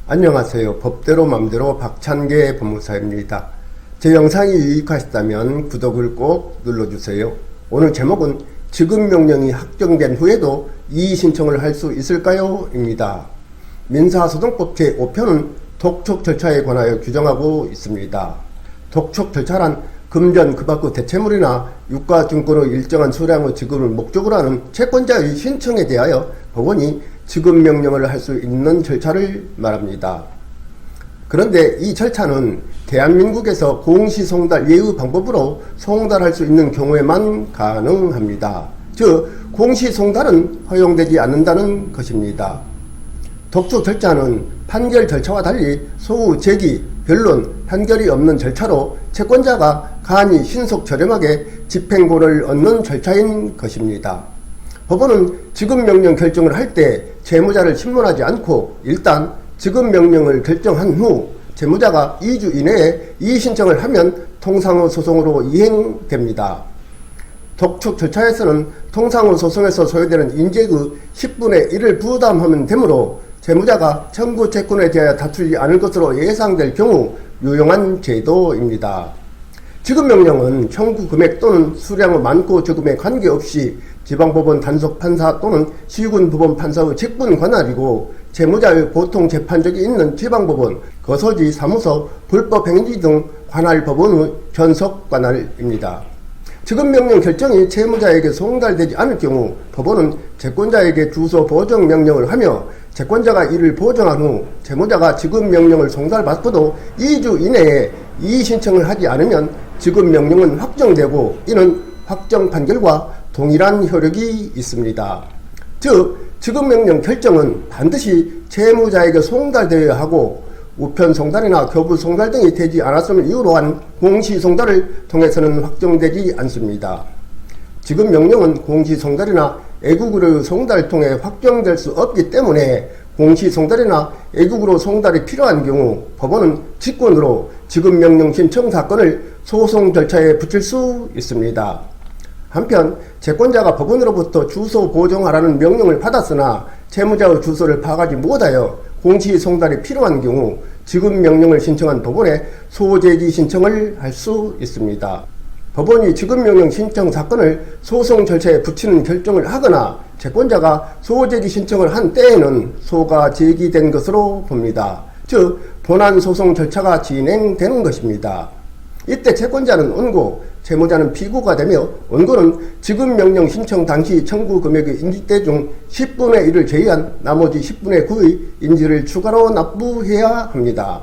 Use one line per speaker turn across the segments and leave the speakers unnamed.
안녕하세요. 법대로 맘대로 박찬계 법무사입니다. 제 영상이 유익하셨다면 구독을 꼭 눌러주세요. 오늘 제목은 지급명령이 확정된 후에도 이의 신청을 할 수 있을까요? 입니다. 민사소송법 제5편은 독촉 절차에 관하여 규정하고 있습니다. 독촉 절차란 금전, 그 밖의 대체물이나 유가증권의 일정한 수량의 지급을 목적으로 하는 채권자의 신청에 대하여 법원이 지급명령을 할 수 있는 절차를 말합니다. 그런데 이 절차는 대한민국에서 공시송달 예의 방법으로 송달할 수 있는 경우에만 가능합니다. 즉 공시송달은 허용되지 않는다는 것입니다. 독촉 절차는 판결 절차와 달리 소우, 제기, 변론, 판결이 없는 절차로 채권자가 간이 신속 저렴하게 집행고를 얻는 절차인 것입니다. 법원은 지급명령 결정을 할 때 채무자를 신문하지 않고 일단 지급명령을 결정한 후 채무자가 2주 이내에 이의신청을 하면 통상의 소송으로 이행됩니다. 독촉 절차에서는 통상의 소송에서 소요되는 인재의 10분의 1을 부담하면 되므로 채무자가 청구 채권에 대하여 다투지 않을 것으로 예상될 경우 유용한 제도입니다. 지급명령은 청구 금액 또는 수량의 많고 적음에 관계없이 지방법원 단속판사 또는 시군법원 판사의 직분 관할이고 채무자의 보통 재판적이 있는 지방법원, 거소지, 사무소, 불법행위 등 관할법원의 전속 관할입니다. 지급명령 결정이 채무자에게 송달되지 않을 경우 법원은 채권자에게 주소 보정 명령을 하며 채권자가 이를 보정한 후 채무자가 지급명령을 송달받고도 2주 이내에 이의신청을 하지 않으면 지급명령은 확정되고 이는 확정 판결과 동일한 효력이 있습니다. 즉 지급명령 결정은 반드시 채무자에게 송달되어야 하고 우편송달이나 교부송달 등이 되지 않았음을 이유로 한 공시송달을 통해서는 확정되지 않습니다. 지급명령은 공시송달이나 애국으로의 송달을 통해 확정될 수 없기 때문에 공시송달이나 애국으로 송달이 필요한 경우 법원은 직권으로 지급명령 신청 사건을 소송 절차에 붙일 수 있습니다. 한편 채권자가 법원으로부터 주소 보정하라는 명령을 받았으나 채무자의 주소를 파악하지 못하여 공시송달이 필요한 경우 지급명령을 신청한 법원에 소제기 신청을 할 수 있습니다. 법원이 지급명령 신청 사건을 소송 절차에 붙이는 결정을 하거나 채권자가 소제기 신청을 한 때에는 소가 제기된 것으로 봅니다. 즉 본안 소송 절차가 진행되는 것입니다. 이때 채권자는 원고, 채무자는 피고가 되며 원고는 지급명령 신청 당시 청구 금액의 인지대 중 10분의 1을 제외한 나머지 10분의 9의 인지를 추가로 납부해야 합니다.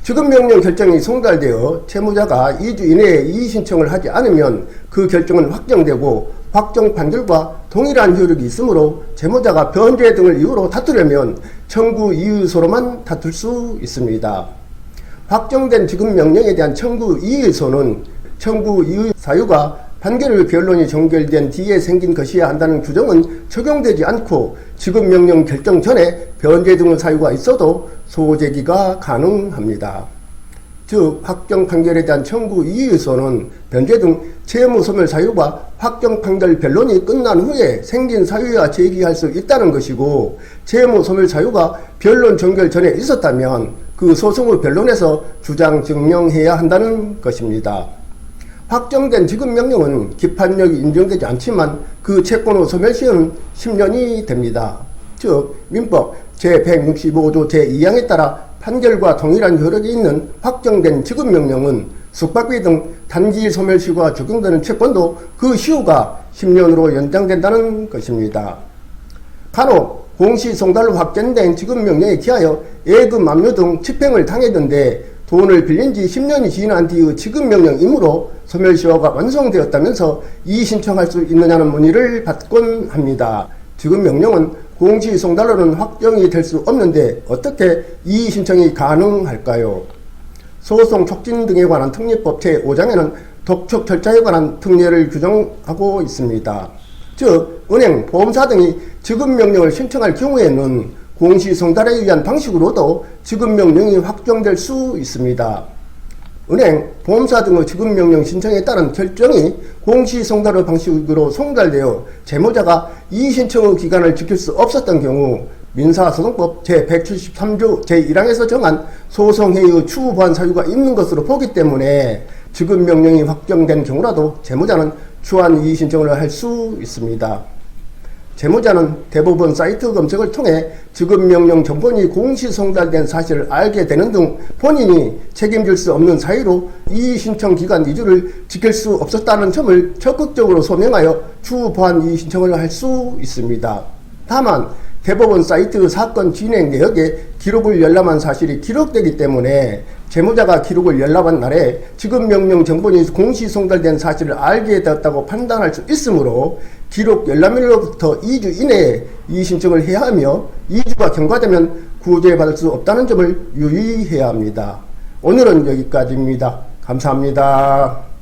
지급명령 결정이 송달되어 채무자가 2주 이내에 이의신청을 하지 않으면 그 결정은 확정되고 확정 판결과 동일한 효력이 있으므로 채무자가 변제 등을 이유로 다투려면 청구 이의소로만 다툴 수 있습니다. 확정된 지급명령에 대한 청구 이의소는 청구 이의 사유가 판결의 변론이 종결된 뒤에 생긴 것이어야 한다는 규정은 적용되지 않고 지급명령 결정 전에 변제 등의 사유가 있어도 소제기가 가능합니다. 즉 확정 판결에 대한 청구 이의소는 변제 등 채무소멸 사유가 확정 판결 변론이 끝난 후에 생긴 사유야 제기할 수 있다는 것이고 채무소멸 사유가 변론 종결 전에 있었다면 그 소송의 변론에서 주장 증명해야 한다는 것입니다. 확정된 지급명령은 기판력이 인정되지 않지만 그 채권의 소멸시효는 10년이 됩니다. 즉 민법 제165조 제2항에 따라 판결과 동일한 효력이 있는 확정된 지급명령은 숙박비 등 단기 소멸시효가 적용되는 채권도 그 시효가 10년으로 연장된다는 것입니다. 간혹 공시송달로 확정된 지급명령에 기하여 예금 압류 등 집행을 당했는데 돈을 빌린 지 10년이 지난 뒤의 지급명령이므로 소멸시효가 완성되었다면서 이의신청할 수 있느냐는 문의를 받곤 합니다. 지급명령은 공시송달로는 확정이 될 수 없는데 어떻게 이의신청이 가능할까요? 소송 촉진 등에 관한 특례법 제5장에는 독촉 절차에 관한 특례를 규정하고 있습니다. 즉 은행, 보험사 등이 지급명령을 신청할 경우에는 공시송달에 의한 방식으로도 지급명령이 확정될 수 있습니다. 은행, 보험사 등의 지급명령 신청에 따른 결정이 공시송달의 방식으로 송달되어 채무자가 이의신청의 기간을 지킬 수 없었던 경우 민사소송법 제173조 제1항에서 정한 소송행위의 추후 보완 사유가 있는 것으로 보기 때문에 지급명령이 확정된 경우라도 채무자는 추한 이의 신청을 할 수 있습니다. 채무자는 대법원 사이트 검색을 통해 지급명령 정본이 공시 송달된 사실을 알게 되는 등 본인이 책임질 수 없는 사유로 이의 신청 기간 2주를 지킬 수 없었다는 점을 적극적으로 소명하여 추후 보완 이의 신청을 할 수 있습니다. 다만 대법원 사이트 사건 진행 내역에 기록을 열람한 사실이 기록되기 때문에 채무자가 기록을 열람한 날에 지급명령 정본이 공시 송달된 사실을 알게 되었다고 판단할 수 있으므로 기록 열람일로부터 2주 이내에 이의 신청을 해야 하며 2주가 경과되면 구제받을 수 없다는 점을 유의해야 합니다. 오늘은 여기까지입니다. 감사합니다.